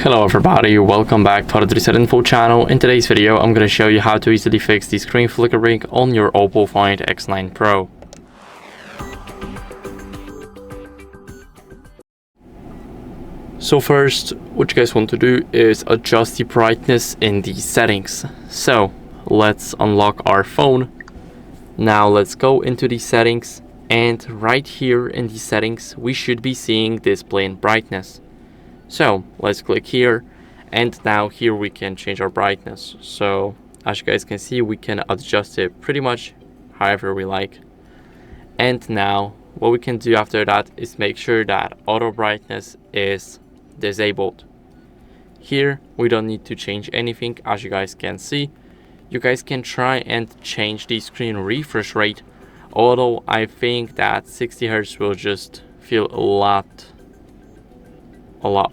Hello everybody, welcome back to the HardReset.Info channel. In today's video, I'm going to show you how to easily fix the screen flickering on your OPPO Find X9 Pro. So first, what you guys want to do is adjust the brightness in the settings. So let's unlock our phone. Now let's go into the settings, and right here in the settings, we should be seeing display and brightness. So let's click here, and now here we can change our brightness. So as you guys can see, we can adjust it pretty much however we like. And now what we can do after that is make sure that auto brightness is disabled. Here we don't need to change anything. As you guys can see, you guys can try and change the screen refresh rate, although I think that 60 Hz will just feel a lot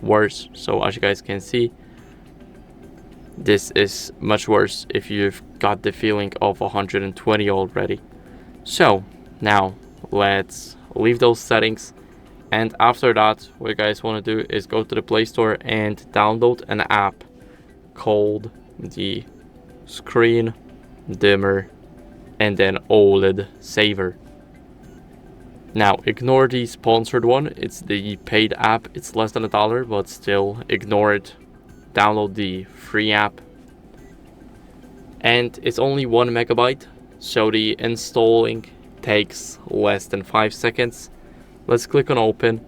worse. So as you guys can see, this is much worse if you've got the feeling of 120 already. So now let's leave those settings, and after that what you guys want to do is go to the Play Store and download an app called the Screen Dimmer and then OLED Saver. Now ignore the sponsored one, it's the paid app. It's less than $1, but still ignore it. Download the free app, and it's only 1 megabyte, so the installing takes less than 5 seconds. Let's click on open,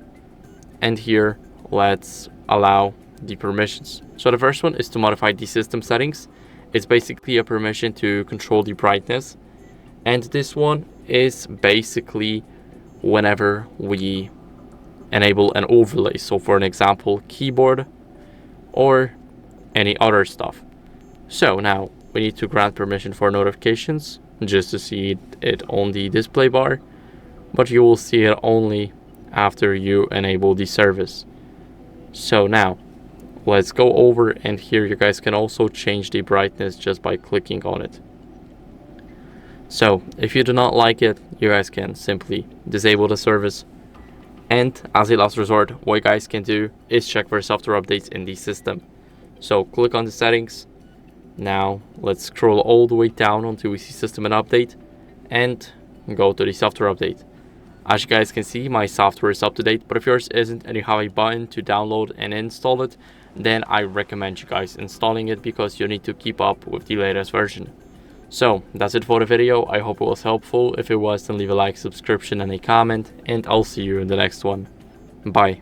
and here let's allow the permissions. So the first one is to modify the system settings. It's basically a permission to control the brightness, and this one is basically whenever we enable an overlay. So for an example, keyboard or any other stuff. So now we need to grant permission for notifications just to see it on the display bar, but you will see it only after you enable the service. So now let's go over, and here you guys can also change the brightness just by clicking on it. So if you do not like it, you guys can simply disable the service. And as a last resort, what you guys can do is check for software updates in the system. So click on the settings. Now let's scroll all the way down until we see system and update, and go to the software update. As you guys can see, my software is up to date, but if yours isn't and you have a button to download and install it, then I recommend you guys installing it because you need to keep up with the latest version. So that's it for the video. I hope it was helpful. If it was, then leave a like, subscription, and a comment, and I'll see you in the next one. Bye.